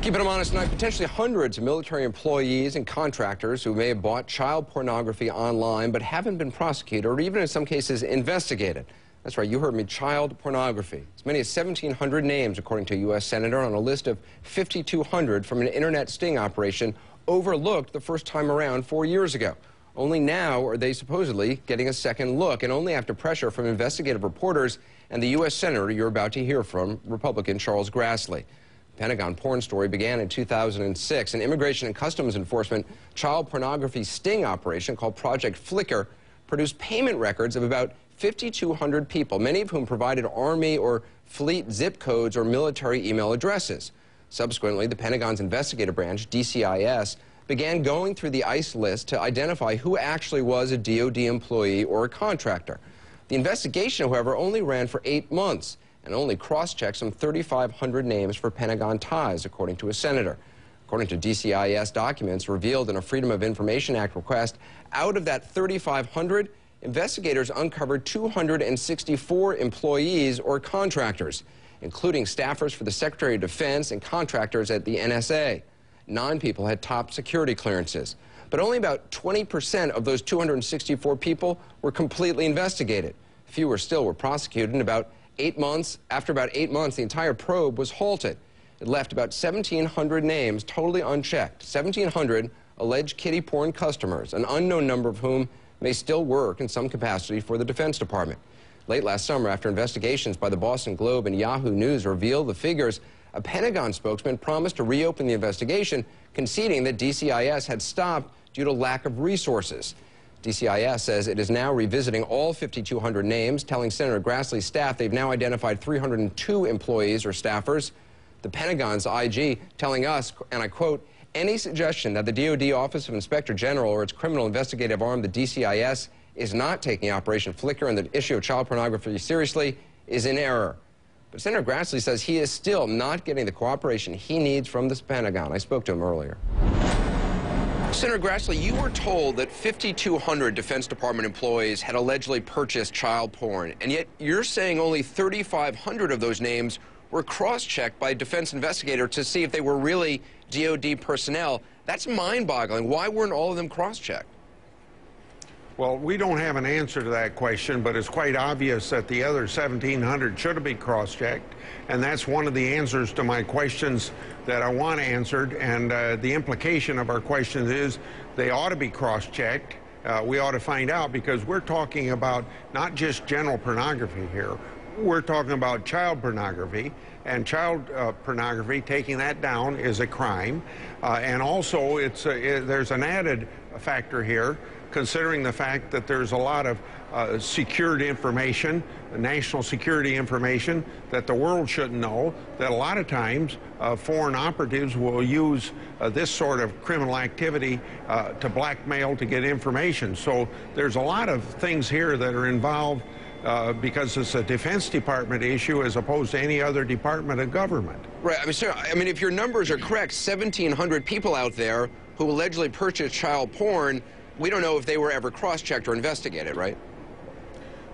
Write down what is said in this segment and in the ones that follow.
Keeping them honest tonight, potentially hundreds of military employees and contractors who may have bought child pornography online but haven't been prosecuted or even in some cases investigated. That's right, you heard me, child pornography. As many as 1,700 names, according to a U.S. senator, on a list of 5,200 from an internet sting operation overlooked the first time around 4 years ago. Only now are they supposedly getting a second look, and only after pressure from investigative reporters and the U.S. senator you're about to hear from, Republican Charles Grassley. The Pentagon porn story began in 2006. An Immigration and Customs Enforcement child pornography sting operation called Project Flicker produced payment records of about 5,200 people, many of whom provided Army or Fleet zip codes or military email addresses. Subsequently, the Pentagon's investigative branch, C.A.S, began going through the ICE list to identify who actually was a DoD employee or a contractor. The investigation, however, only ran for 8 months and only cross-checked some 3,500 names for Pentagon ties, according to a senator. According to DCIS documents revealed in a Freedom of Information Act request, out of that 3,500, investigators uncovered 264 employees or contractors, including staffers for the Secretary of Defense and contractors at the NSA. 9 people had top security clearances, but only about 20% of those 264 people were completely investigated. Fewer still were prosecuted, and after about 8 months, the entire probe was halted. It left about 1,700 names totally unchecked, 1,700 alleged kiddie porn customers, an unknown number of whom may still work in some capacity for the Defense Department. Late last summer, after investigations by the Boston Globe and Yahoo News revealed the figures, a Pentagon spokesman promised to reopen the investigation, conceding that DCIS had stopped due to lack of resources. DCIS says it is now revisiting all 5,200 names, telling Senator Grassley's staff they've now identified 302 employees or staffers. The Pentagon's IG telling us, and I quote, "Any suggestion that the DoD Office of Inspector General or its criminal investigative arm, the DCIS, is not taking Operation Flicker and the issue of child pornography seriously is in error." But Senator Grassley says he is still not getting the cooperation he needs from this Pentagon. I spoke to him earlier. Senator Grassley, you were told that 5,200 Defense Department employees had allegedly purchased child porn, and yet you're saying only 3,500 of those names were cross-checked by a defense investigator to see if they were really DoD personnel. That's mind-boggling. Why weren't all of them cross-checked? Well, we don't have an answer to that question, but it's quite obvious that the other 1,700 should have been cross-checked, and that's one of the answers to my questions that I want answered, and the implication of our questions is they ought to be cross-checked. We ought to find out, because we're talking about not just general pornography here. We're talking about child pornography, and child pornography, taking that down is a crime. And also, there's an added factor here, considering the fact that there's a lot of secured information, national security information, that the world shouldn't know, that a lot of times foreign operatives will use this sort of criminal activity to blackmail to get information. So there's a lot of things here that are involved because it's a Defense Department issue as opposed to any other department of government. Right. I mean, sir, if your numbers are correct, 1,700 people out there who allegedly purchased child porn, we don't know if they were ever cross-checked or investigated, right?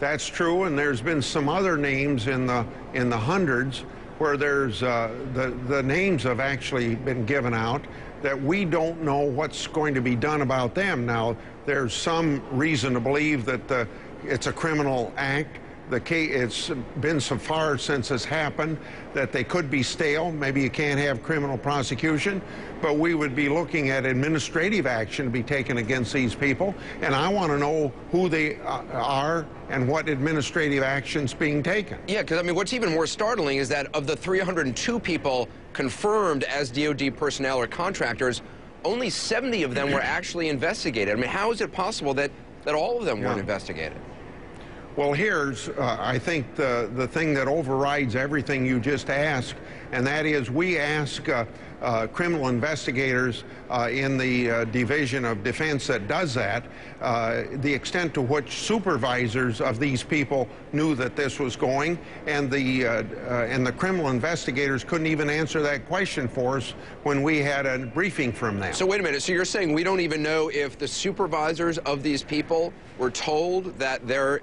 That's true, and there's been some other names in the hundreds where there's the names have actually been given out that we don't know what's going to be done about them. Now, there's some reason to believe that it's a criminal act. It's been so far since it's happened that they could be stale. Maybe you can't have criminal prosecution, but we would be looking at administrative action to be taken against these people. And I want to know who they are and what administrative action's being taken. Yeah, because what's even more startling is that of the 302 people confirmed as DoD personnel or contractors, only 70 of them were actually investigated. How is it possible that all of them weren't investigated? Well, here's, I think, the thing that overrides everything you just asked, and that is we ask criminal investigators in the Division of Defense that does that, the extent to which supervisors of these people knew that this was going, and the criminal investigators couldn't even answer that question for us when we had a briefing from them. So wait a minute, so you're saying we don't even know if the supervisors of these people were told that their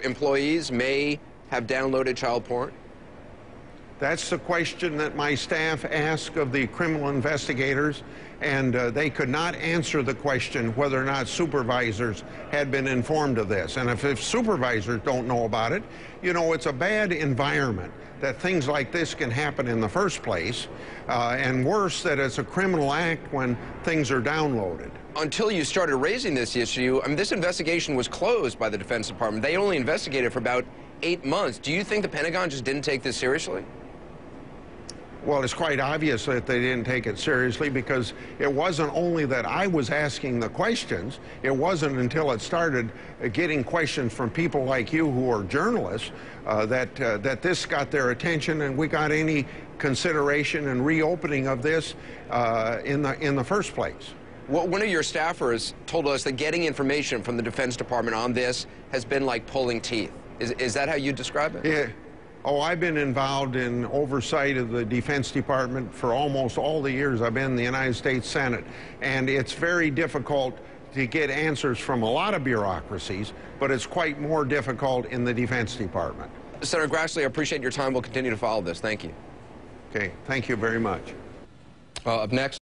employees may have downloaded child porn? That's the question that my staff asked of the criminal investigators, and they could not answer the question whether or not supervisors had been informed of this. And if supervisors don't know about it, you know, it's a bad environment that things like this can happen in the first place, and worse, that it's a criminal act when things are downloaded. Until you started raising this issue, I mean, this investigation was closed by the Defense Department. They only investigated for about 8 months. Do you think the Pentagon just didn't take this seriously? Well, it's quite obvious that they didn't take it seriously, because it wasn't only that I was asking the questions. It wasn't until it started getting questions from people like you who are journalists that this got their attention, and we got any consideration and reopening of this in the first place. Well, one of your staffers told us that getting information from the Defense Department on this has been like pulling teeth. Is that how you describe it? Yeah. Oh, I've been involved in oversight of the Defense Department for almost all the years I've been in the United States Senate, and it's very difficult to get answers from a lot of bureaucracies, but it's quite more difficult in the Defense Department. Senator Grassley, I appreciate your time. We'll continue to follow this. Thank you. Okay, thank you very much. Up next.